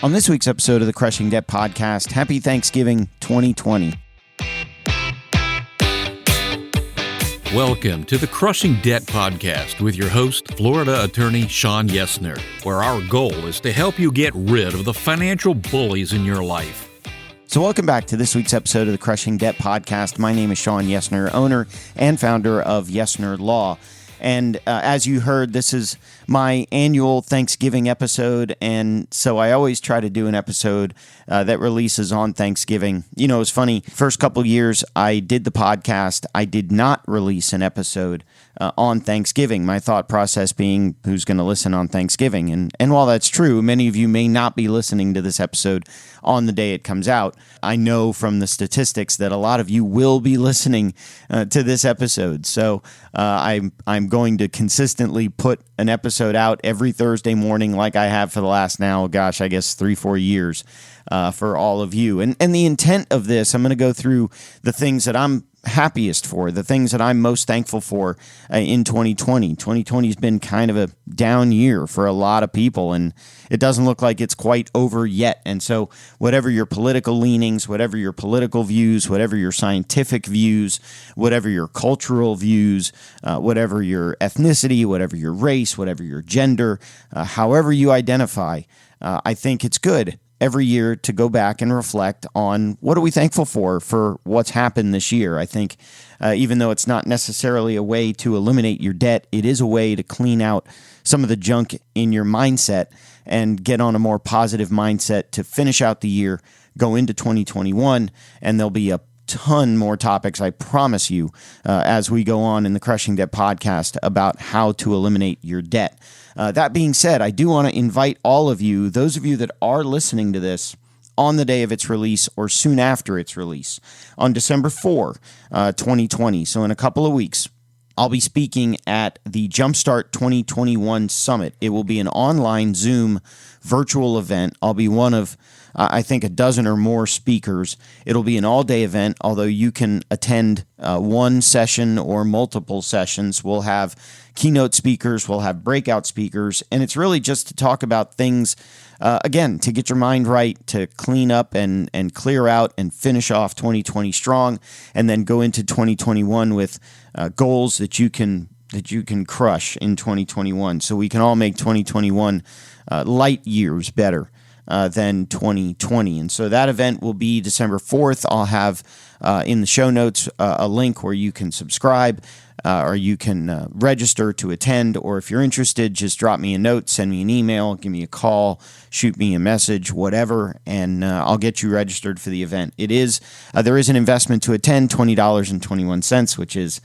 On this week's episode of the Crushing Debt Podcast, happy Thanksgiving 2020. Welcome to the Crushing Debt Podcast with your host, Florida attorney Sean Yesner, where our goal is to help you get rid of the financial bullies in your life. So welcome back to this week's episode of the Crushing Debt Podcast. My name is Sean Yesner, owner and founder of Yesner Law. And as you heard, this is my annual Thanksgiving episode, and so I always try to do an episode that releases on Thanksgiving. You know, it's funny, first couple years I did the podcast, I did not release an episode on Thanksgiving. My thought process being, who's going to listen on Thanksgiving? And while that's true, many of you may not be listening to this episode on the day it comes out. I know from the statistics that a lot of you will be listening to this episode. So I'm going to consistently put an episode out every Thursday morning like I have for the last now, I guess 3-4 years for all of you. And the intent of this, I'm going to go through the things that I'm happiest for, the things that I'm most thankful for in 2020. 2020 has been kind of a down year for a lot of people, and it doesn't look like it's quite over yet. And so whatever your political leanings, whatever your political views, whatever your scientific views, whatever your cultural views, whatever your ethnicity, whatever your race, whatever your gender, however you identify, I think it's good every year to go back and reflect on what are we thankful for what's happened this year. I think even though it's not necessarily a way to eliminate your debt, it is a way to clean out some of the junk in your mindset and get on a more positive mindset to finish out the year, go into 2021, and there'll be a ton more topics, I promise you, as we go on in the Crushing Debt Podcast about how to eliminate your debt. That being said, I do want to invite all of you, those of you that are listening to this on the day of its release or soon after its release, on December 4, 2020, so in a couple of weeks, I'll be speaking at the Jumpstart 2021 Summit. It will be an online Zoom virtual event. I'll be one of, I think, a dozen or more speakers. It'll be an all-day event, although you can attend one session or multiple sessions. We'll have keynote speakers, we'll have breakout speakers, and it's really just to talk about things, again, to get your mind right, to clean up and clear out and finish off 2020 strong, and then go into 2021 with goals that you can crush in 2021, so we can all make 2021 light years better than 2020. And so that event will be December 4th. I'll have in the show notes a link where you can subscribe or you can register to attend. Or if you're interested, just drop me a note, send me an email, give me a call, shoot me a message, whatever, and I'll get you registered for the event. There is an investment to attend, $20.21,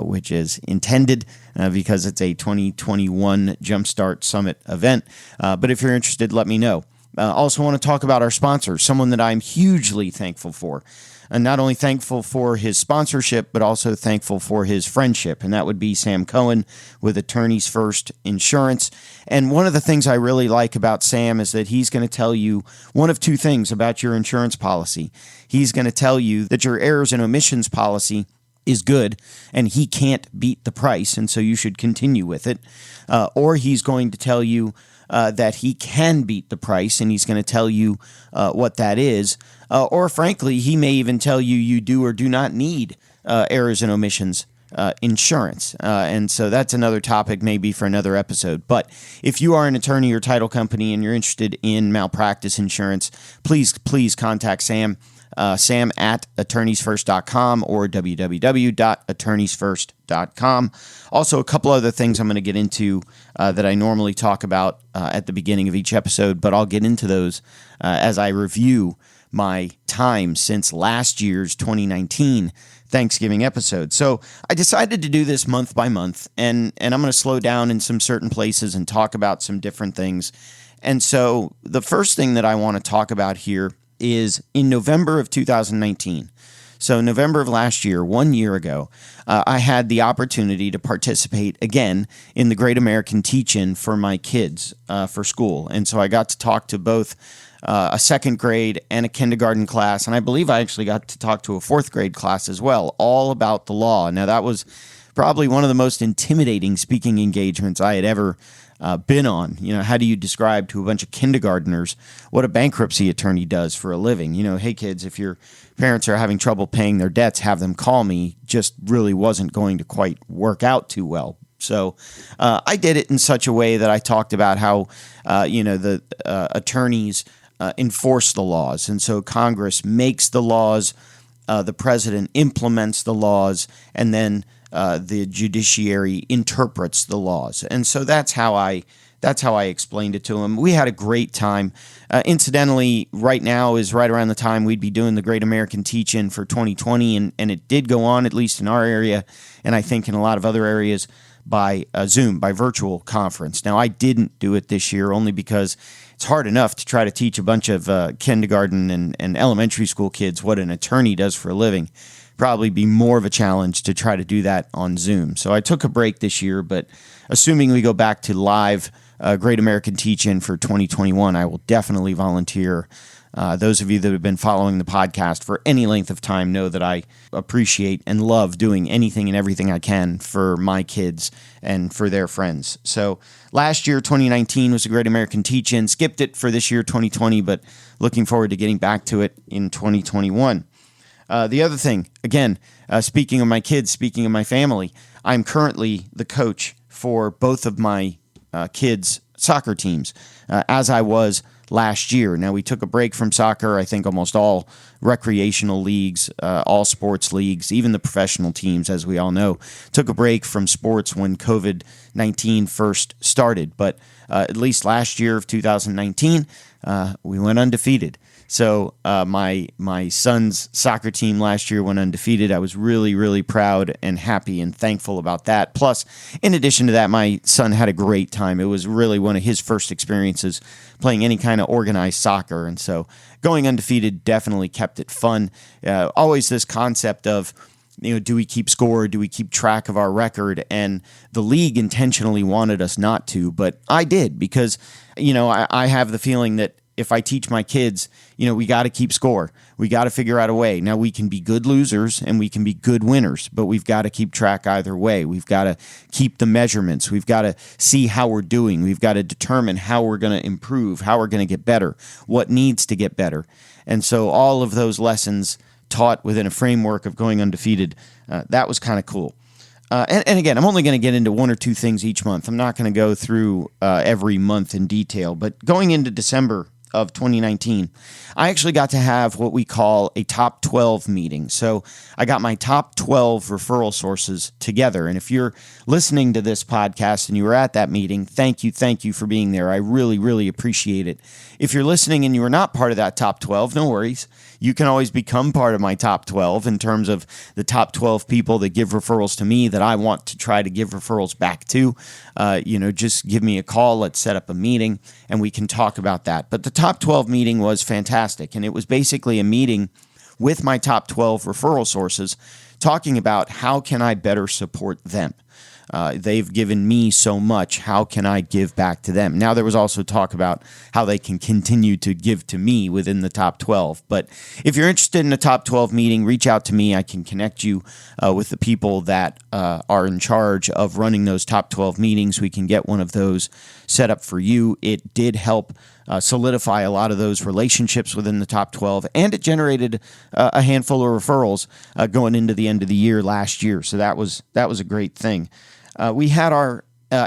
which is intended because it's a 2021 Jumpstart Summit event. But if you're interested, let me know. Also want to talk about our sponsor, someone that I'm hugely thankful for. And not only thankful for his sponsorship, but also thankful for his friendship. And that would be Sam Cohen with Attorneys First Insurance. And one of the things I really like about Sam is that he's going to tell you one of two things about your insurance policy. He's going to tell you that your errors and omissions policy is good, and he can't beat the price, and so you should continue with it. Or he's going to tell you that he can beat the price, and he's going to tell you what that is. Or frankly, he may even tell you you do or do not need errors and omissions insurance. And so that's another topic maybe for another episode. But if you are an attorney or title company and you're interested in malpractice insurance, please contact Sam. Sam at attorneysfirst.com or www.attorneysfirst.com. Also, a couple other things I'm going to get into that I normally talk about at the beginning of each episode, but I'll get into those as I review my time since last year's 2019 Thanksgiving episode. So I decided to do this month by month, and I'm going to slow down in some certain places and talk about some different things. And so the first thing that I want to talk about here is in November of 2019. So November of last year, 1 year ago, I had the opportunity to participate again in the Great American Teach-In for my kids for school. And so I got to talk to both a second grade and a kindergarten class, and I believe I actually got to talk to a fourth grade class as well, all about the law. Now, that was probably one of the most intimidating speaking engagements I had ever been on. How do you describe to a bunch of kindergartners what a bankruptcy attorney does for a living? Hey kids, if your parents are having trouble paying their debts, have them call me. Just really wasn't going to quite work out too well. So I did it in such a way that I talked about how, the attorneys enforce the laws. And so Congress makes the laws, the president implements the laws, and then the judiciary interprets the laws. And so that's how I explained it to him. We had a great time. Incidentally, right now is right around the time we'd be doing the Great American Teach-In for 2020, and it did go on, at least in our area, and I think in a lot of other areas, by Zoom, by virtual conference. Now, I didn't do it this year only because it's hard enough to try to teach a bunch of kindergarten and elementary school kids what an attorney does for a living. Probably be more of a challenge to try to do that on Zoom. So I took a break this year, but assuming we go back to live Great American Teach-In for 2021, I will definitely volunteer. Those of you that have been following the podcast for any length of time know that I appreciate and love doing anything and everything I can for my kids and for their friends. So last year, 2019, was a Great American Teach-In. Skipped it for this year, 2020, but looking forward to getting back to it in 2021. The other thing, again, speaking of my kids, speaking of my family, I'm currently the coach for both of my kids' soccer teams, as I was last year. Now, we took a break from soccer. I think almost all recreational leagues, all sports leagues, even the professional teams, as we all know, took a break from sports when COVID-19 first started. But at least last year of 2019, we went undefeated. So my son's soccer team last year went undefeated. I was really, really proud and happy and thankful about that. Plus, in addition to that, my son had a great time. It was really one of his first experiences playing any kind of organized soccer. And so going undefeated definitely kept it fun. Always this concept of, do we keep score? Do we keep track of our record? And the league intentionally wanted us not to, but I did because, I have the feeling that if I teach my kids, we got to keep score. We got to figure out a way. Now, we can be good losers and we can be good winners, but we've got to keep track either way. We've got to keep the measurements. We've got to see how we're doing. We've got to determine how we're going to improve, how we're going to get better, what needs to get better. And so all of those lessons taught within a framework of going undefeated, that was kind of cool. And again, I'm only going to get into one or two things each month. I'm not going to go through every month in detail, but going into December of 2019, I actually got to have what we call a top 12 meeting. So I got my top 12 referral sources together. And if you're listening to this podcast and you were at that meeting, thank you for being there. I really, really appreciate it. If you're listening and you are not part of that top 12, no worries. You can always become part of my top 12 in terms of the top 12 people that give referrals to me that I want to try to give referrals back to. Just give me a call. Let's set up a meeting and we can talk about that. But the top 12 meeting was fantastic. And it was basically a meeting with my top 12 referral sources talking about how can I better support them. They've given me so much. How can I give back to them? Now, there was also talk about how they can continue to give to me within the top 12. But if you're interested in a top 12 meeting, reach out to me. I can connect you with the people that are in charge of running those top 12 meetings. We can get one of those set up for you. It did help solidify a lot of those relationships within the top 12, and it generated a handful of referrals going into the end of the year last year. So that was a great thing. We had our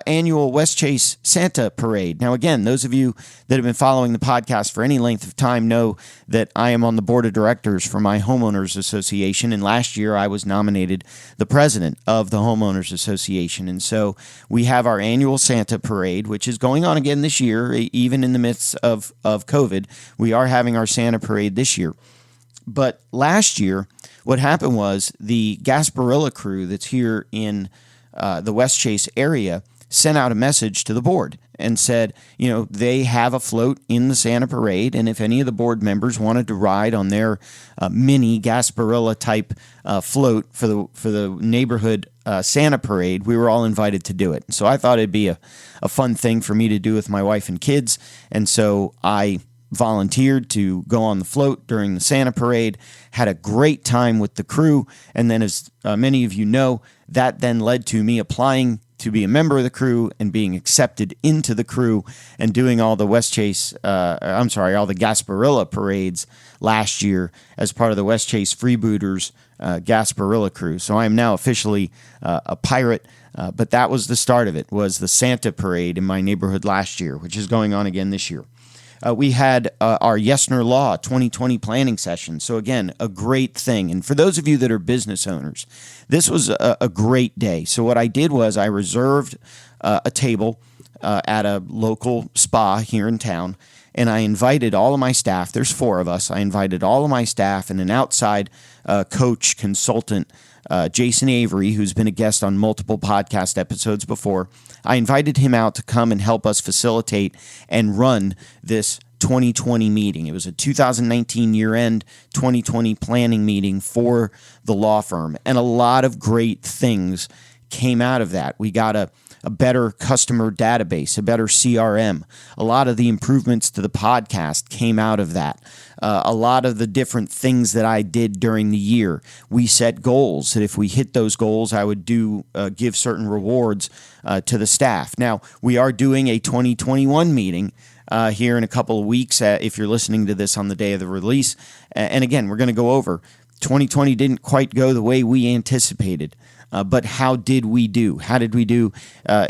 annual West Chase Santa Parade. Now, again, those of you that have been following the podcast for any length of time know that I am on the board of directors for my homeowners association, and last year I was nominated the president of the homeowners association. And so we have our annual Santa Parade, which is going on again this year, even in the midst of COVID. We are having our Santa Parade this year. But last year, what happened was the Gasparilla crew that's here in the West Chase area sent out a message to the board and said, they have a float in the Santa Parade, and if any of the board members wanted to ride on their mini Gasparilla type float for the neighborhood Santa Parade, we were all invited to do it. So I thought it'd be a fun thing for me to do with my wife and kids, and so I volunteered to go on the float during the Santa Parade, had a great time with the crew, and then as many of you know, that then led to me applying to be a member of the crew and being accepted into the crew and doing all the all the Gasparilla parades last year as part of the West Chase Freebooters Gasparilla crew. So I am now officially a pirate, but that was the start of it, was the Santa parade in my neighborhood last year, which is going on again this year. We had our Yesner Law 2020 planning session. So again, a great thing. And for those of you that are business owners, this was a great day. So what I did was I reserved a table at a local spa here in town, and I invited all of my staff. There's 4 of us. I invited all of my staff and an outside coach consultant, Jason Avery, who's been a guest on multiple podcast episodes before. I invited him out to come and help us facilitate and run this 2020 meeting. It was a 2019 year-end 2020 planning meeting for the law firm, and a lot of great things came out of that. We got a better customer database, a better CRM. A lot of the improvements to the podcast came out of that. A lot of the different things that I did during the year. We set goals that if we hit those goals, I would give certain rewards to the staff. Now, we are doing a 2021 meeting here in a couple of weeks if you're listening to this on the day of the release. And again, we're going to go over 2020 didn't quite go the way we anticipated. But how did we do? How did we do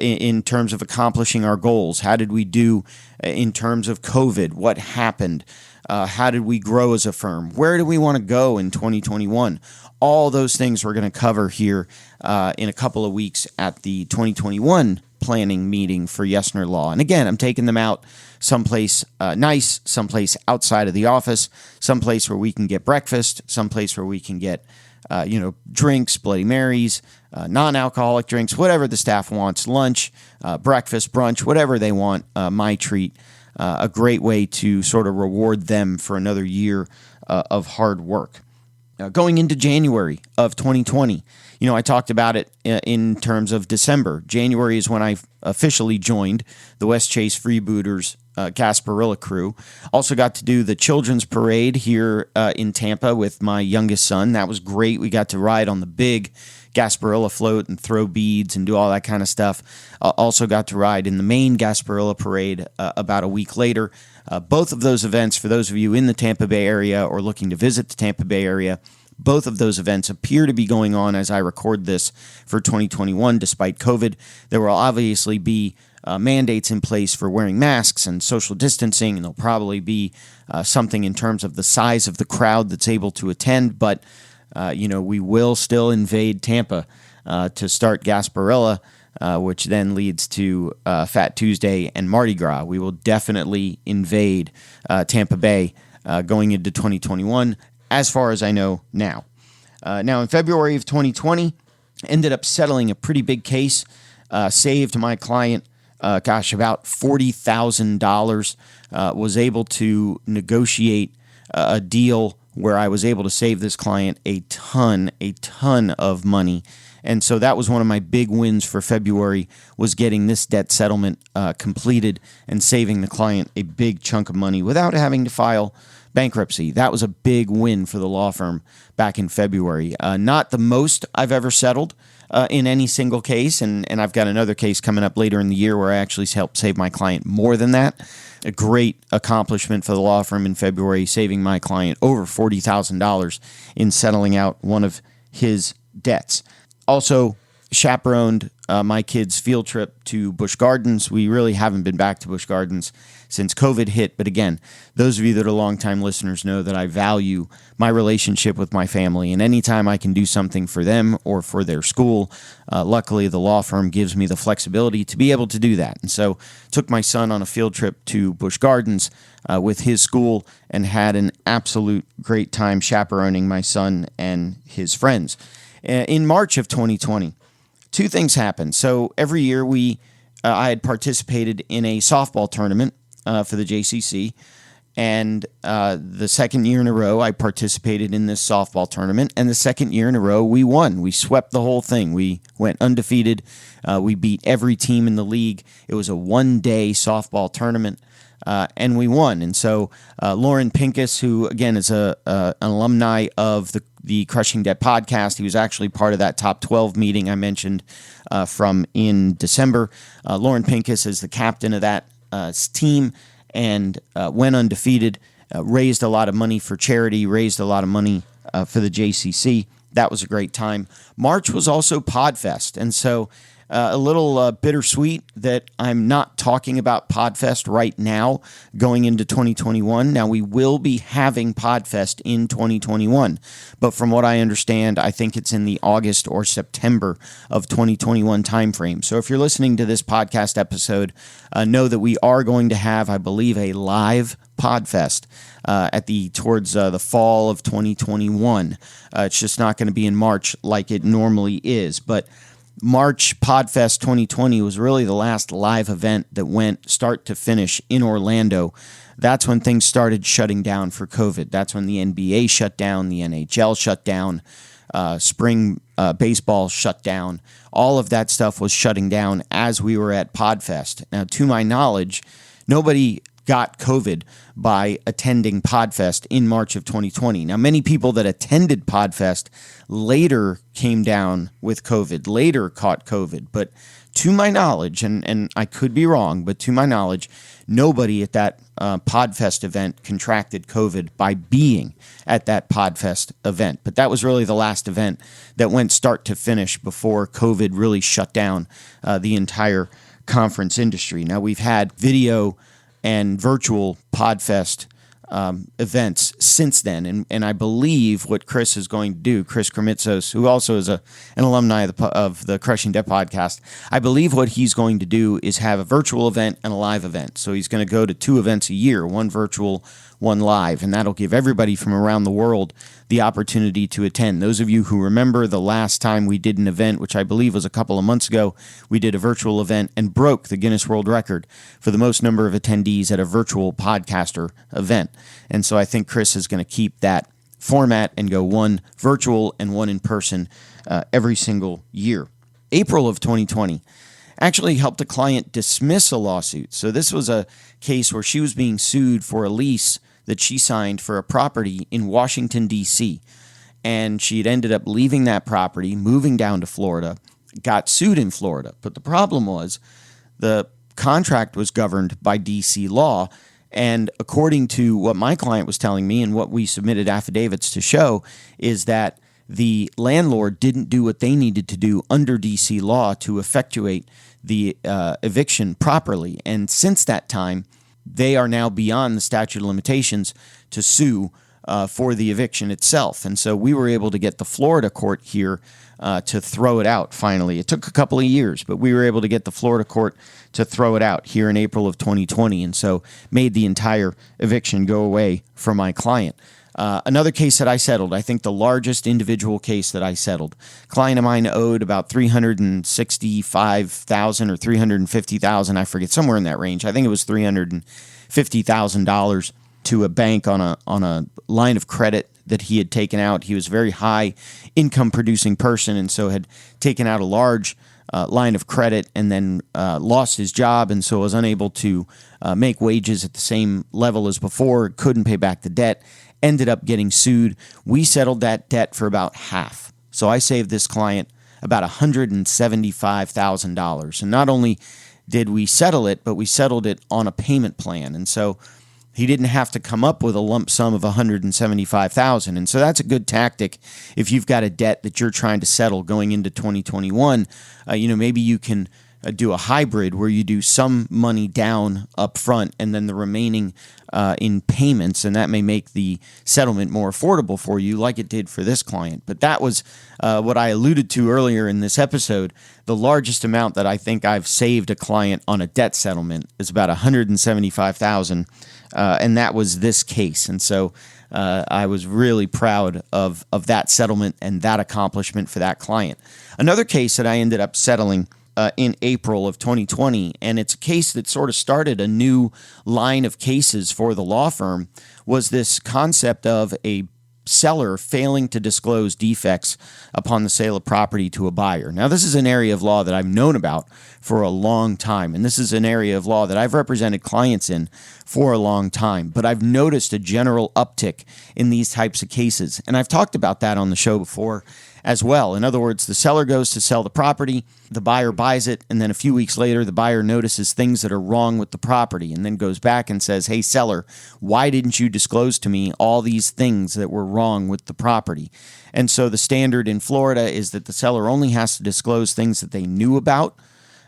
in terms of accomplishing our goals? How did we do in terms of COVID? What happened? How did we grow as a firm? Where do we want to go in 2021? All those things we're going to cover here in a couple of weeks at the 2021 planning meeting for Yesner Law. And again, I'm taking them out someplace nice, someplace outside of the office, someplace where we can get breakfast, someplace where we can get drinks, Bloody Marys, non-alcoholic drinks, whatever the staff wants, lunch, breakfast, brunch, whatever they want, my treat. A great way to sort of reward them for another year of hard work. Going into January of 2020, I talked about it in terms of December. January is when I officially joined the West Chase Freebooters Gasparilla crew. Also got to do the children's parade here in Tampa with my youngest son. That was great. We got to ride on the big Gasparilla float and throw beads and do all that kind of stuff. Also got to ride in the main Gasparilla parade about a week later. Both of those events, for those of you in the Tampa Bay area or looking to visit the Tampa Bay area, both of those events appear to be going on as I record this for 2021, despite COVID. There will obviously be mandates in place for wearing masks and social distancing, and there'll probably be something in terms of the size of the crowd that's able to attend, but we will still invade Tampa to start Gasparilla, which then leads to Fat Tuesday and Mardi Gras. We will definitely invade Tampa Bay going into 2021, as far as I know now. Now, in February of 2020, ended up settling a pretty big case, saved my client, about $40,000, was able to negotiate a deal where I was able to save this client a ton of money. And so that was one of my big wins for February, was getting this debt settlement completed and saving the client a big chunk of money without having to file bankruptcy. That was a big win for the law firm back in February. Not the most I've ever settled in any single case, and I've got another case coming up later in the year where I actually helped save my client more than that. A great accomplishment for the law firm in February, saving my client over $40,000 in settling out one of his debts. Also chaperoned my kids' field trip to Busch Gardens. We really haven't been back to Busch Gardens since COVID hit. But again, those of you that are longtime listeners know that I value my relationship with my family. And anytime I can do something for them or for their school, luckily the law firm gives me the flexibility to be able to do that. And so took my son on a field trip to Busch Gardens with his school and had an absolute great time chaperoning my son and his friends. In March of 2020, two things happened. So every year I had participated in a softball tournament for the JCC, and the second year in a row I participated in this softball tournament, and the second year in a row we won. We swept the whole thing. We went undefeated. We beat every team in the league. It was a one-day softball tournament. and we won. And so Lauren Pincus, who again is an alumni of the Crushing Debt podcast, he was actually part of that top 12 meeting I mentioned from in December. Lauren Pincus is the captain of that team and went undefeated, raised a lot of money for charity, raised a lot of money for the JCC. That was a great time. March was also PodFest, and so a little bittersweet that I'm not talking about PodFest right now going into 2021. Now, we will be having PodFest in 2021, but from what I understand, I think it's in the August or September of 2021 timeframe. So if you're listening to this podcast episode, know that we are going to have, I believe, a live PodFest towards the fall of 2021. It's just not going to be in March like it normally is, but March PodFest 2020 was really the last live event that went start to finish in Orlando. That's when things started shutting down for COVID. That's when the NBA shut down, the NHL shut down, spring baseball shut down. All of that stuff was shutting down as we were at PodFest. Now, to my knowledge, nobody got COVID by attending PodFest in March of 2020. Now, many people that attended PodFest later came down with COVID, later caught COVID. But to my knowledge, and I could be wrong, but to my knowledge, nobody at that PodFest event contracted COVID by being at that PodFest event. But that was really the last event that went start to finish before COVID really shut down the entire conference industry. Now, we've had video and virtual PodFest events since then. And I believe what Chris is going to do, Chris Kremitzos, who also is an alumni of the Crushing Debt podcast, I believe what he's going to do is have a virtual event and a live event. So he's going to go to 2 events a year, one virtual, one live, and that'll give everybody from around the world the opportunity to attend. Those of you who remember the last time we did an event, which I believe was a couple of months ago, we did a virtual event and broke the Guinness World Record for the most number of attendees at a virtual podcaster event. And so I think Chris is going to keep that format and go one virtual and one in person every single year. April of 2020 actually helped a client dismiss a lawsuit. So this was a case where she was being sued for a lease that she signed for a property in Washington, D.C. And she had ended up leaving that property, moving down to Florida, got sued in Florida. But the problem was the contract was governed by D.C. law. And according to what my client was telling me and what we submitted affidavits to show is that the landlord didn't do what they needed to do under D.C. law to effectuate the eviction properly. And since that time, they are now beyond the statute of limitations to sue for the eviction itself. And so we were able to get the Florida court here to throw it out finally. It took a couple of years, but we were able to get the Florida court to throw it out here in April of 2020, and so made the entire eviction go away for my client. Another case that I settled, I think the largest individual case that I settled, client of mine owed about $365,000 or $350,000, I forget, somewhere in that range. I think it was $350,000 to a bank on a line of credit that he had taken out. He was a very high income producing person, and so had taken out a large line of credit and then lost his job, and so was unable to make wages at the same level as before, couldn't pay back the debt, ended up getting sued. We settled that debt for about half. So I saved this client about $175,000. And not only did we settle it, but we settled it on a payment plan. And so he didn't have to come up with a lump sum of $175,000. And so that's a good tactic if you've got a debt that you're trying to settle going into 2021. Maybe you can do a hybrid where you do some money down up front and then the remaining in payments, and that may make the settlement more affordable for you like it did for this client. But that was what I alluded to earlier in this episode. The largest amount that I think I've saved a client on a debt settlement is about $175,000, and that was this case. And so I was really proud of that settlement and that accomplishment for that client. Another case that I ended up settling in April of 2020, and it's a case that sort of started a new line of cases for the law firm, was this concept of a seller failing to disclose defects upon the sale of property to a buyer. Now, this is an area of law that I've known about for a long time, and this is an area of law that I've represented clients in for a long time, but I've noticed a general uptick in these types of cases, and I've talked about that on the show before as well. In other words, the seller goes to sell the property, the buyer buys it, and then a few weeks later, the buyer notices things that are wrong with the property and then goes back and says, "Hey, seller, why didn't you disclose to me all these things that were wrong with the property?" And so the standard in Florida is that the seller only has to disclose things that they knew about.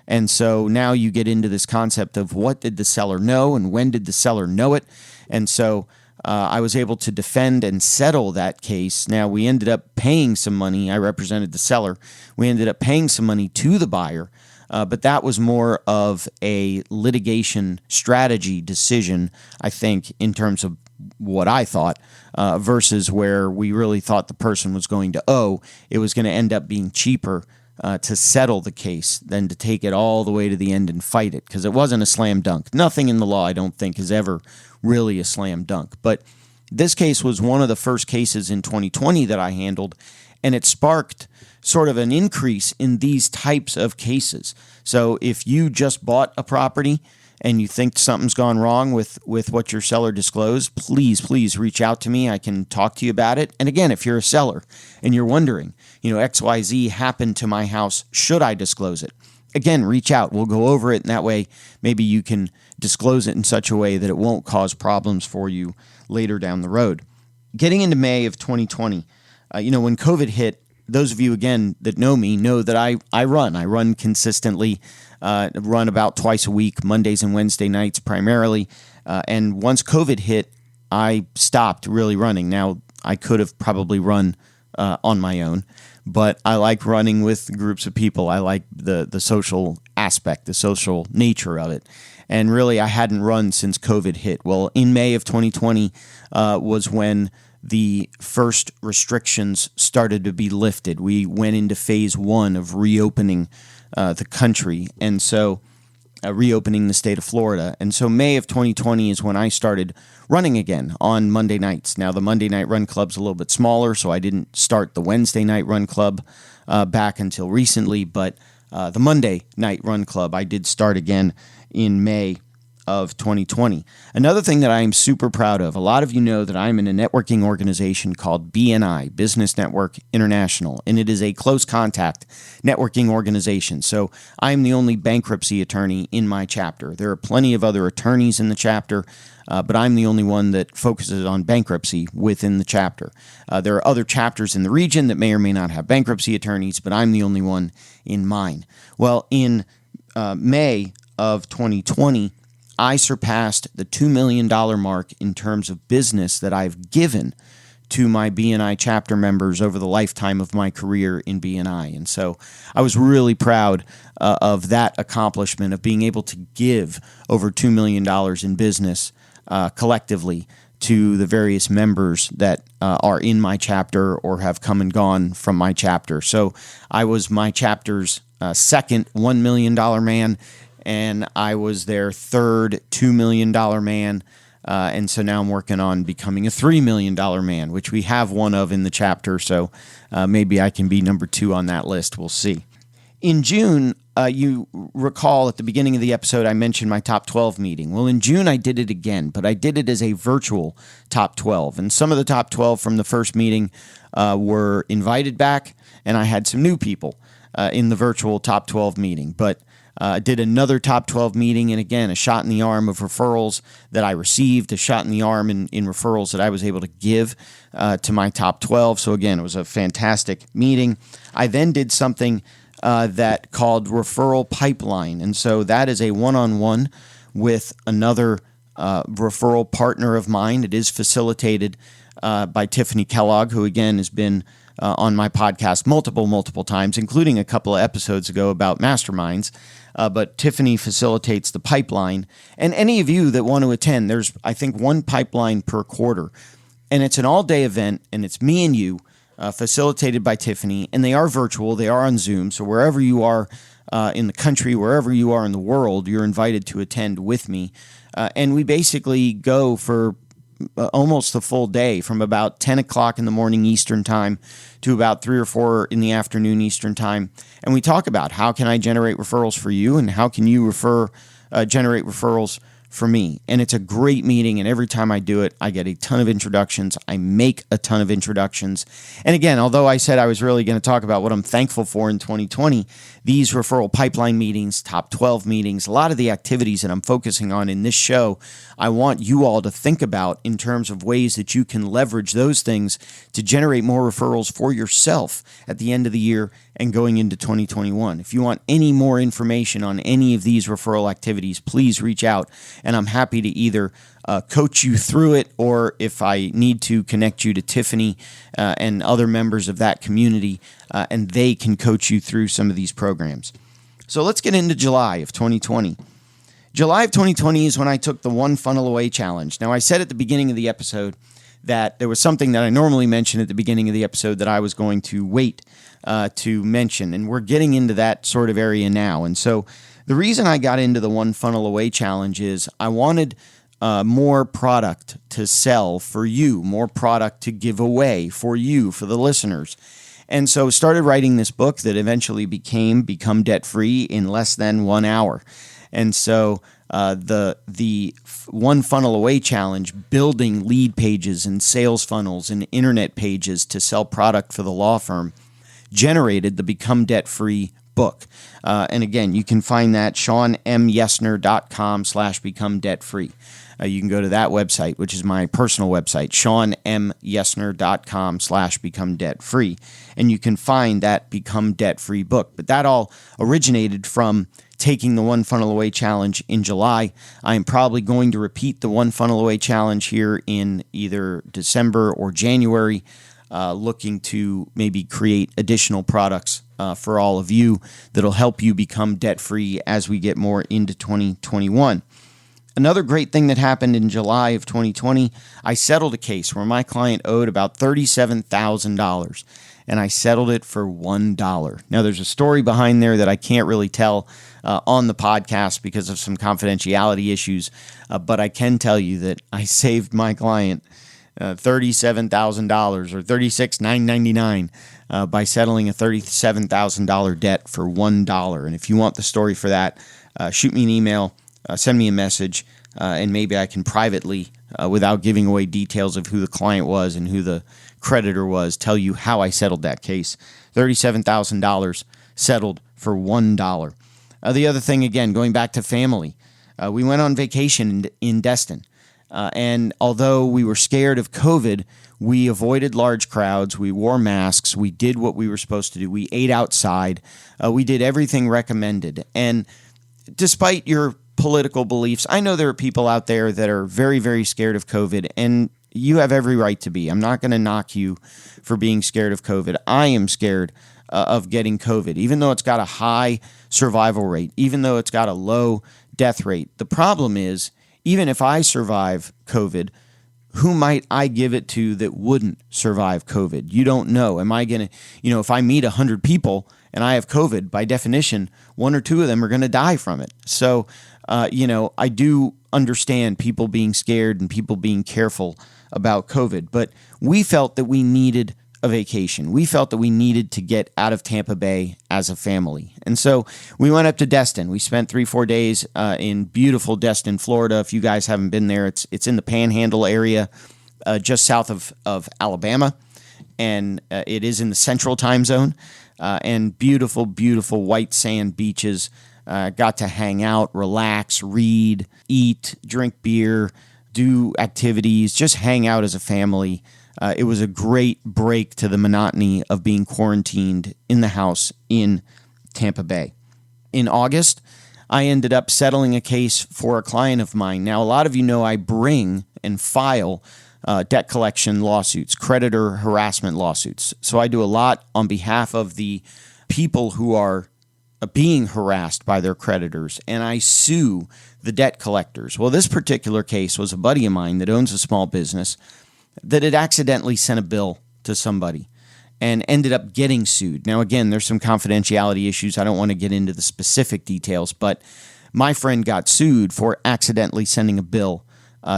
And so now you get into this concept of what did the seller know and when did the seller know it? And so I was able to defend and settle that case. Now, we ended up paying some money. I represented the seller. We ended up paying some money to the buyer, but that was more of a litigation strategy decision, I think, in terms of what I thought, versus where we really thought the person was going to owe. It was going to end up being cheaper to settle the case than to take it all the way to the end and fight it, because it wasn't a slam dunk. Nothing in the law, I don't think, is ever really a slam dunk. But this case was one of the first cases in 2020 that I handled, and it sparked sort of an increase in these types of cases. So if you just bought a property and you think something's gone wrong with what your seller disclosed, please reach out to me. I can talk to you about it. And again, if you're a seller and you're wondering, XYZ happened to my house, should I disclose it? Again, reach out. We'll go over it, and that way maybe you can disclose it in such a way that it won't cause problems for you later down the road. Getting into May of 2020, when COVID hit, those of you, again, that know me know that I run consistently, run about twice a week, Mondays and Wednesday nights primarily. And once COVID hit, I stopped really running. Now, I could have probably run on my own, but I like running with groups of people. I like the social aspect, the social nature of it. And really, I hadn't run since COVID hit. Well, in May of 2020 was when the first restrictions started to be lifted. We went into phase one of reopening the country, and so reopening the state of Florida. And so May of 2020 is when I started running again on Monday nights. Now, the Monday night run club's a little bit smaller, so I didn't start the Wednesday night run club back until recently, but the Monday night run club I did start again in May of 2020. Another thing that I am super proud of, a lot of you know that I'm in a networking organization called BNI, Business Network International, and it is a close contact networking organization. So I'm the only bankruptcy attorney in my chapter. There are plenty of other attorneys in the chapter, but I'm the only one that focuses on bankruptcy within the chapter. There are other chapters in the region that may or may not have bankruptcy attorneys, but I'm the only one in mine. Well, in May of 2020, I surpassed the $2 million mark in terms of business that I've given to my BNI chapter members over the lifetime of my career in BNI. And so I was really proud of that accomplishment of being able to give over $2 million in business collectively to the various members that are in my chapter or have come and gone from my chapter. So I was my chapter's second $1 million man, and I was their third $2 million man. And so now I'm working on becoming a $3 million man, which we have one of in the chapter. So maybe I can be number 2 on that list. We'll see. In June, you recall at the beginning of the episode, I mentioned my top 12 meeting. Well, in June, I did it again, but I did it as a virtual top 12. And some of the top 12 from the first meeting were invited back, and I had some new people in the virtual top 12 meeting. But did another top 12 meeting, and again, a shot in the arm of referrals that I received, a shot in the arm in referrals that I was able to give to my top 12. So again, it was a fantastic meeting. I then did something that called Referral Pipeline, and so that is a one-on-one with another referral partner of mine. It is facilitated by Tiffany Kellogg, who again has been on my podcast multiple times, including a couple of episodes ago about masterminds. But Tiffany facilitates the pipeline. And any of you that want to attend, there's, I think, one pipeline per quarter. And it's an all-day event, and it's me and you, facilitated by Tiffany. And they are virtual. They are on Zoom. So wherever you are in the country, wherever you are in the world, you're invited to attend with me. And we basically go for almost the full day, from about 10 o'clock in the morning Eastern time to about 3 or 4 in the afternoon Eastern time. And we talk about how can I generate referrals for you and how can you generate referrals for me. And it's a great meeting, and every time I do it, I get a ton of introductions. I make a ton of introductions. And again, although I said I was really going to talk about what I'm thankful for in 2020, these referral pipeline meetings, top 12 meetings, a lot of the activities that I'm focusing on in this show, I want you all to think about in terms of ways that you can leverage those things to generate more referrals for yourself at the end of the year and going into 2021. If you want any more information on any of these referral activities, please reach out, and I'm happy to either coach you through it, or if I need to, connect you to Tiffany and other members of that community, and they can coach you through some of these programs. So let's get into July of 2020. July of 2020 is when I took the One Funnel Away Challenge. Now, I said at the beginning of the episode that there was something that I normally mention at the beginning of the episode that I was going to wait to mention, and we're getting into that sort of area now. And so the reason I got into the One Funnel Away Challenge is I wanted more product to sell for you, more product to give away for you, for the listeners. And so started writing this book that eventually Become Debt Free in less than 1 hour. And so the One Funnel Away Challenge, building lead pages and sales funnels and internet pages to sell product for the law firm, generated the Become Debt Free book. And again, you can find that SeanMYesner.com/become debt free. You can go to that website, which is my personal website, SeanMYesner.com/become debt free. And you can find that Become Debt Free book. But that all originated from taking the One Funnel Away Challenge in July. I am probably going to repeat the One Funnel Away Challenge here in either December or January, looking to maybe create additional products for all of you that'll help you become debt-free as we get more into 2021. Another great thing that happened in July of 2020, I settled a case where my client owed about $37,000, and I settled it for $1. Now, there's a story behind there that I can't really tell on the podcast because of some confidentiality issues, but I can tell you that I saved my client $37,000 or $36,999 by settling a $37,000 debt for $1. And if you want the story for that, shoot me an email, send me a message, and maybe I can privately, without giving away details of who the client was and who the creditor was, tell you how I settled that case. $37,000 settled for $1. The other thing, again, going back to family, we went on vacation in Destin. And although we were scared of COVID, we avoided large crowds. We wore masks. We did what we were supposed to do. We ate outside. We did everything recommended. And despite your political beliefs, I know there are people out there that are very, very scared of COVID, and you have every right to be. I'm not going to knock you for being scared of COVID. I am scared of getting COVID, even though it's got a high survival rate, even though it's got a low death rate. The problem is, even if I survive COVID, who might I give it to that wouldn't survive COVID? You don't know. Am I going to, if I meet 100 people and I have COVID, by definition, 1 or 2 of them are going to die from it. So, I do understand people being scared and people being careful about COVID, but we felt that we needed a vacation. We felt that we needed to get out of Tampa Bay as a family. And so we went up to Destin. We spent 3-4 days in beautiful Destin, Florida. If you guys haven't been there, it's in the Panhandle area, just south of Alabama. And it is in the central time zone. And beautiful, beautiful white sand beaches. Got to hang out, relax, read, eat, drink beer, do activities, just hang out as a family. It was a great break to the monotony of being quarantined in the house in Tampa Bay. In August, I ended up settling a case for a client of mine. Now, a lot of you know I bring and file debt collection lawsuits, creditor harassment lawsuits. So I do a lot on behalf of the people who are being harassed by their creditors, and I sue the debt collectors. Well, this particular case was a buddy of mine that owns a small business that had accidentally sent a bill to somebody and ended up getting sued. Now, again, there's some confidentiality issues. I don't want to get into the specific details, but my friend got sued for accidentally sending a bill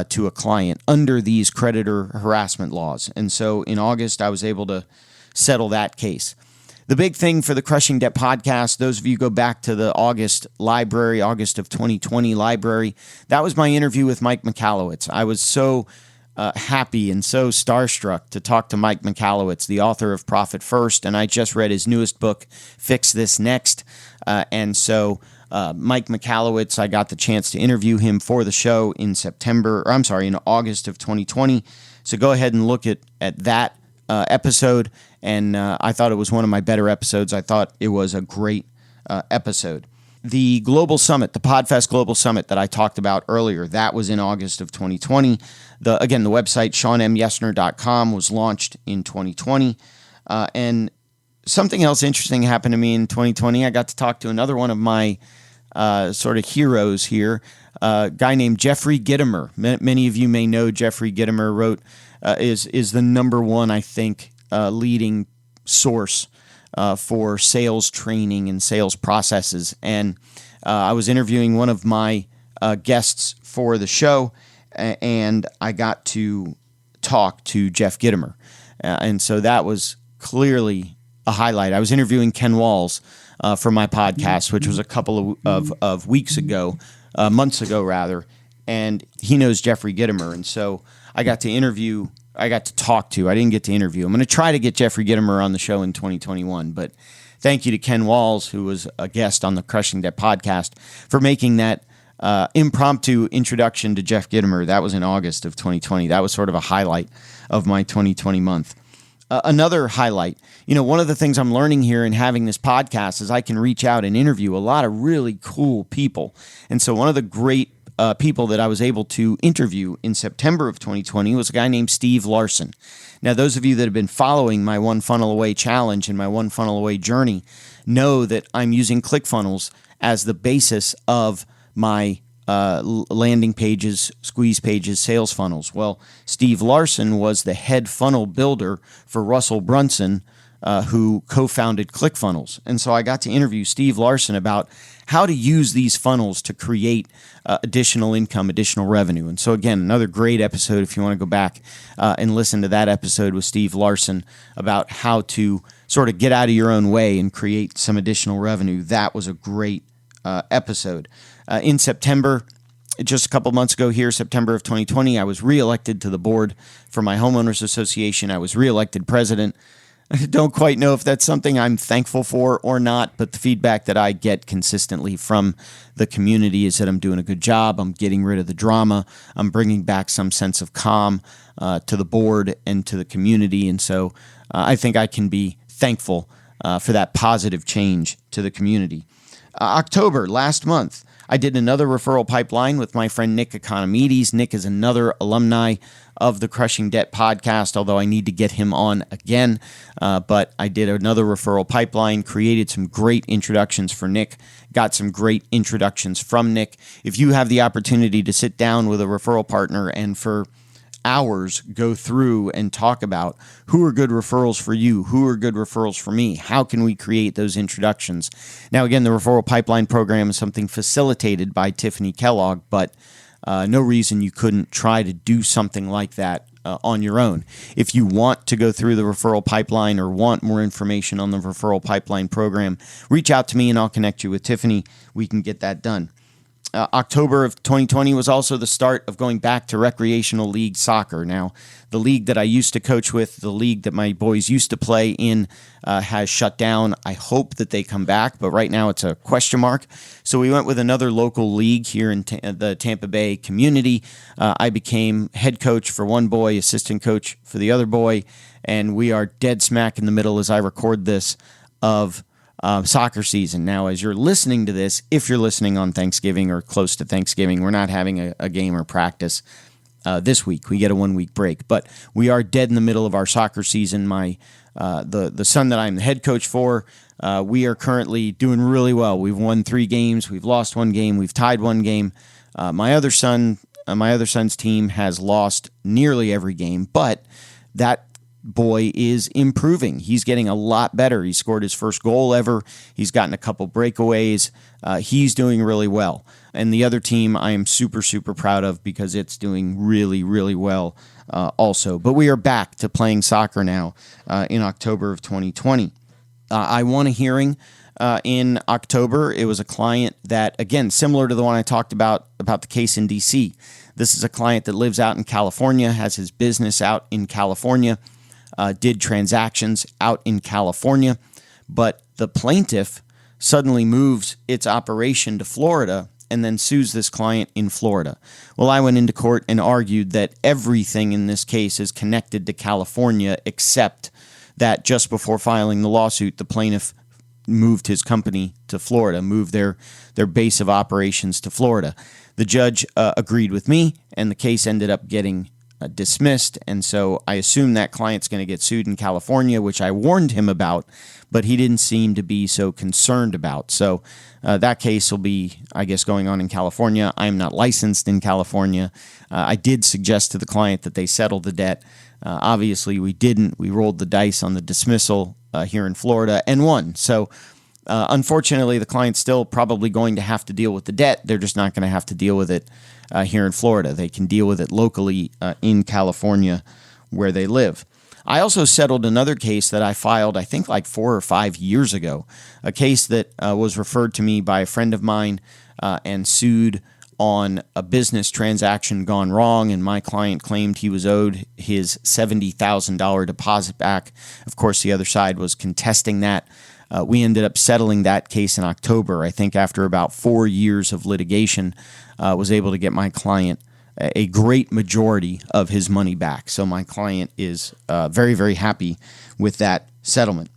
to a client under these creditor harassment laws. And so in August, I was able to settle that case. The big thing for the Crushing Debt podcast, those of you who go back to the August of 2020 library, that was my interview with Mike Michalowicz. I was so happy and so starstruck to talk to Mike Michalowicz, the author of Profit First, and I just read his newest book, Fix This Next. And so Mike Michalowicz, I got the chance to interview him for the show in August of 2020. So go ahead and look at that episode, and I thought it was one of my better episodes. I thought it was a great episode. The Global Summit, the PodFest Global Summit that I talked about earlier, that was in August of 2020. The website, SeanMYesner.com, was launched in 2020. And something else interesting happened to me in 2020. I got to talk to another one of my sort of heroes here, a guy named Jeffrey Gideon. Many of you may know Jeffrey Gideon is the number one, I think, leading source for sales training and sales processes. And I was interviewing one of my guests for the show, and I got to talk to Jeff Gideon. And so that was clearly a highlight. I was interviewing Ken Walls for my podcast, which was a couple of weeks ago, months ago rather, and he knows Jeffrey Gideon. And so I didn't get to interview. I'm going to try to get Jeffrey Gideon on the show in 2021, but thank you to Ken Walls, who was a guest on the Crushing Debt podcast, for making that impromptu introduction to Jeff Gideon. That was in August of 2020. That was sort of a highlight of my 2020 month. Another highlight, one of the things I'm learning here in having this podcast is I can reach out and interview a lot of really cool people. And so one of the great people that I was able to interview in September of 2020 was a guy named Steve Larsen. Now, those of you that have been following my One Funnel Away challenge and my One Funnel Away journey know that I'm using ClickFunnels as the basis of my landing pages, squeeze pages, sales funnels. Well, Steve Larsen was the head funnel builder for Russell Brunson, who co-founded ClickFunnels. And so I got to interview Steve Larsen about how to use these funnels to create additional income, additional revenue. And so again, another great episode if you want to go back and listen to that episode with Steve Larsen about how to sort of get out of your own way and create some additional revenue. That was a great episode. In September, just a couple months ago here, September of 2020, I was reelected to the board for my homeowners association. I was reelected president. I don't quite know if that's something I'm thankful for or not, but the feedback that I get consistently from the community is that I'm doing a good job. I'm getting rid of the drama. I'm bringing back some sense of calm to the board and to the community. And so I think I can be thankful for that positive change to the community. October, last month, I did another referral pipeline with my friend Nick Economides. Nick is another alumni of the Crushing Debt podcast, although I need to get him on again. But I did another referral pipeline, created some great introductions for Nick, got some great introductions from Nick. If you have the opportunity to sit down with a referral partner and for hours go through and talk about who are good referrals for you, who are good referrals for me, how can we create those introductions. Now, again, the referral pipeline program is something facilitated by Tiffany Kellogg, but no reason you couldn't try to do something like that on your own. If you want to go through the referral pipeline or want more information on the referral pipeline program, reach out to me and I'll connect you with Tiffany. We can get that done. October of 2020 was also the start of going back to recreational league soccer. Now, the league that I used to coach with, the league that my boys used to play in, has shut down. I hope that they come back, but right now it's a question mark. So we went with another local league here in the Tampa Bay community. I became head coach for one boy, assistant coach for the other boy, and we are dead smack in the middle as I record this of soccer season. Now, as you're listening to this, if you're listening on Thanksgiving or close to Thanksgiving, we're not having a game or practice this week. We get a 1 week break, but we are dead in the middle of our soccer season. The son that I'm the head coach for, we are currently doing really well. We've won 3 games. We've lost 1 game. We've tied 1 game. My other son's team has lost nearly every game, but that boy is improving. He's getting a lot better. He scored his first goal ever. He's gotten a couple breakaways. He's doing really well. And the other team I am super, super proud of because it's doing really, really well also. But we are back to playing soccer now in October of 2020. I won a hearing in October. It was a client that, again, similar to the one I talked about the case in D.C. This is a client that lives out in California, has his business out in California, did transactions out in California, but the plaintiff suddenly moves its operation to Florida and then sues this client in Florida. Well, I went into court and argued that everything in this case is connected to California except that just before filing the lawsuit, the plaintiff moved his company to Florida, moved their base of operations to Florida. The judge agreed with me, and the case ended up getting dismissed, and so I assume that client's going to get sued in California, which I warned him about, but he didn't seem to be so concerned about. So that case will be, I guess, going on in California. I am not licensed in California. I did suggest to the client that they settle the debt. Obviously, we didn't. We rolled the dice on the dismissal here in Florida and won. So unfortunately, the client's still probably going to have to deal with the debt. They're just not going to have to deal with it here in Florida. They can deal with it locally in California where they live. I also settled another case that I filed, I think like 4 or 5 years ago, a case that was referred to me by a friend of mine and sued on a business transaction gone wrong, and my client claimed he was owed his $70,000 deposit back. Of course, the other side was contesting that. We ended up settling that case in October. I think after about 4 years of litigation, was able to get my client a great majority of his money back. So my client is very, very happy with that settlement.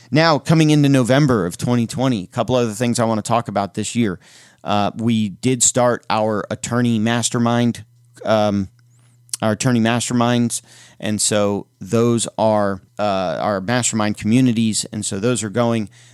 Now, coming into November of 2020, a couple other things I want to talk about this year. We did start our attorney mastermind, our attorney masterminds, and so those are our mastermind communities, and so those are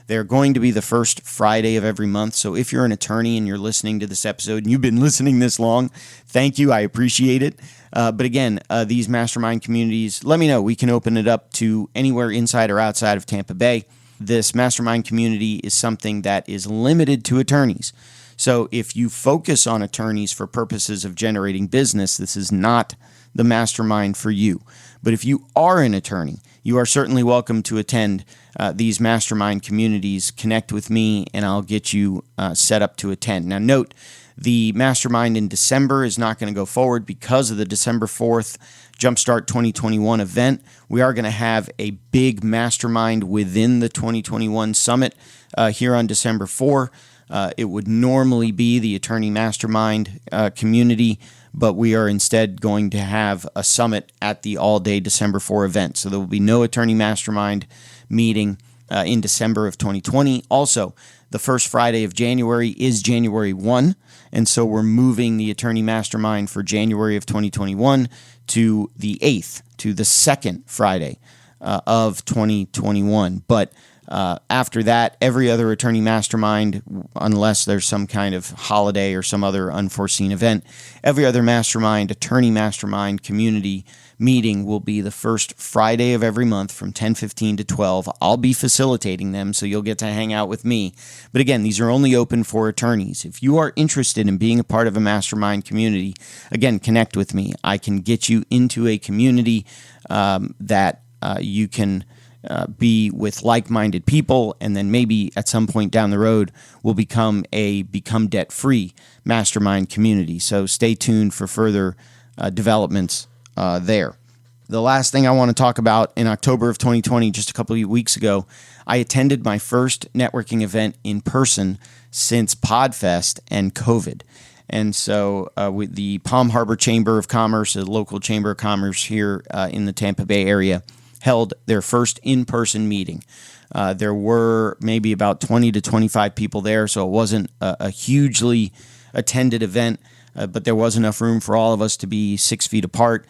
they're going to be the first Friday of every month. So if you're an attorney and you're listening to this episode and you've been listening this long, thank you, I appreciate it. But again, these mastermind communities, let me know. We can open it up to anywhere inside or outside of Tampa Bay. This mastermind community is something that is limited to attorneys. So if you focus on attorneys for purposes of generating business, this is not the mastermind for you. But if you are an attorney, you are certainly welcome to attend these mastermind communities. Connect with me, and I'll get you set up to attend. Now, note, the mastermind in December is not going to go forward because of the December 4th Jumpstart 2021 event. We are going to have a big mastermind within the 2021 summit here on December 4. It would normally be the attorney mastermind community, but we are instead going to have a summit at the all-day December 4 event. So there will be no attorney mastermind meeting in December of 2020. Also, the first Friday of January is January 1, and so we're moving the attorney mastermind for January of 2021 to the 8th, to the second Friday of 2021. But after that, every other attorney mastermind, unless there's some kind of holiday or some other unforeseen event, every other mastermind, attorney mastermind community meeting will be the first Friday of every month from 10:15 to 12. I'll be facilitating them, so you'll get to hang out with me. But again, these are only open for attorneys. If you are interested in being a part of a mastermind community, again, connect with me. I can get you into a community that you can be with like-minded people, and then maybe at some point down the road will become debt-free mastermind community. So stay tuned for further developments there. The last thing I want to talk about, in October of 2020, just a couple of weeks ago, I attended my first networking event in person since PodFest and COVID. And so with the Palm Harbor Chamber of Commerce, a local chamber of commerce here in the Tampa Bay area, held their first in-person meeting. There were maybe about 20 to 25 people there, so it wasn't a hugely attended event, but there was enough room for all of us to be 6 feet apart.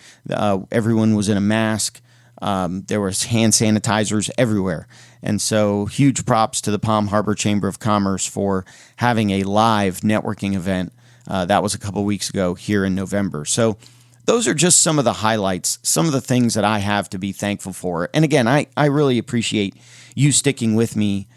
Everyone was in a mask. There was hand sanitizers everywhere. And so huge props to the Palm Harbor Chamber of Commerce for having a live networking event. That was a couple weeks ago here in November. So those are just some of the highlights, some of the things that I have to be thankful for. And again, I really appreciate you sticking with me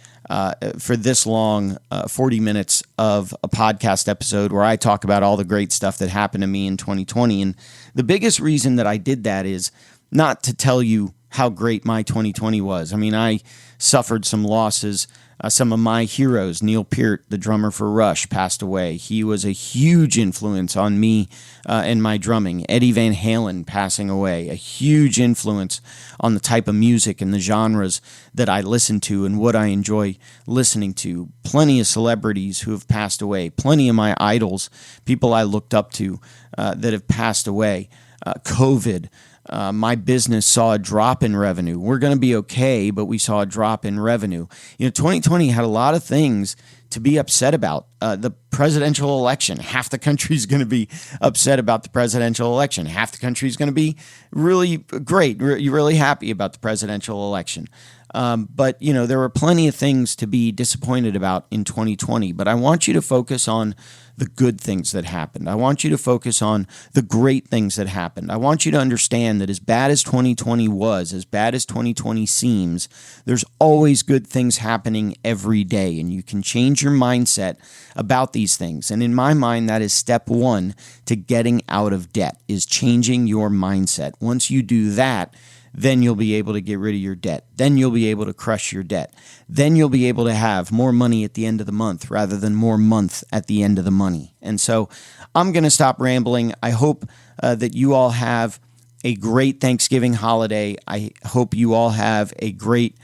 for this long, 40 minutes of a podcast episode where I talk about all the great stuff that happened to me in 2020. And the biggest reason that I did that is not to tell you how great my 2020 was. I mean, I suffered some losses. Some of my heroes, Neil Peart, the drummer for Rush, passed away. He was a huge influence on me and my drumming. Eddie Van Halen passing away, a huge influence on the type of music and the genres that I listen to and what I enjoy listening to. Plenty of celebrities who have passed away. Plenty of my idols, people I looked up to that have passed away. COVID. My business saw a drop in revenue. We're going to be okay, but we saw a drop in revenue. 2020 had a lot of things to be upset about. The presidential election, half the country is going to be upset about the presidential election. Half the country is going to be really great, really happy about the presidential election. But there were plenty of things to be disappointed about in 2020. But I want you to focus on the good things that happened. I want you to focus on the great things that happened. I want you to understand that as bad as 2020 was, as bad as 2020 seems, there's always good things happening every day, and you can change your mindset about these things. And in my mind, that is step one to getting out of debt, is changing your mindset. Once you do that, then you'll be able to get rid of your debt. Then you'll be able to crush your debt. Then you'll be able to have more money at the end of the month rather than more month at the end of the money. And so I'm going to stop rambling. I hope that you all have a great Thanksgiving holiday. I hope you all have a great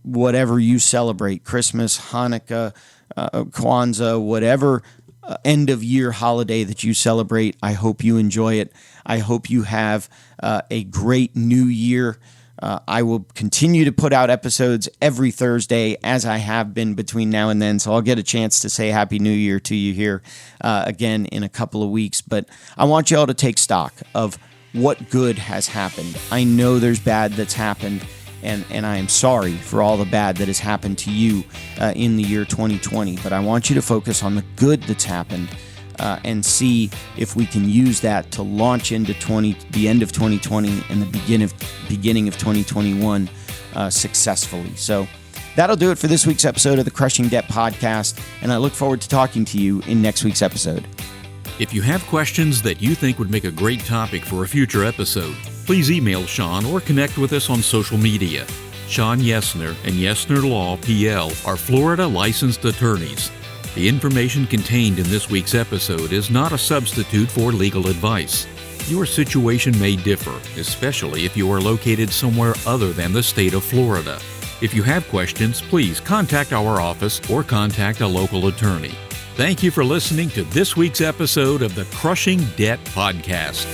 whatever you celebrate, Christmas, Hanukkah, Kwanzaa, whatever end of year holiday that you celebrate. I hope you enjoy it. I hope you have a great new year. I will continue to put out episodes every Thursday as I have been between now and then. So I'll get a chance to say Happy New Year to you here again in a couple of weeks. But I want you all to take stock of what good has happened. I know there's bad that's happened. And I am sorry for all the bad that has happened to you in the year 2020. But I want you to focus on the good that's happened and see if we can use that to launch into the end of 2020 and the beginning of 2021 successfully. So that'll do it for this week's episode of the Crushing Debt Podcast. And I look forward to talking to you in next week's episode. If you have questions that you think would make a great topic for a future episode, please email Sean or connect with us on social media. Sean Yesner and Yesner Law, PL, are Florida licensed attorneys. The information contained in this week's episode is not a substitute for legal advice. Your situation may differ, especially if you are located somewhere other than the state of Florida. If you have questions, please contact our office or contact a local attorney. Thank you for listening to this week's episode of the Crushing Debt Podcast.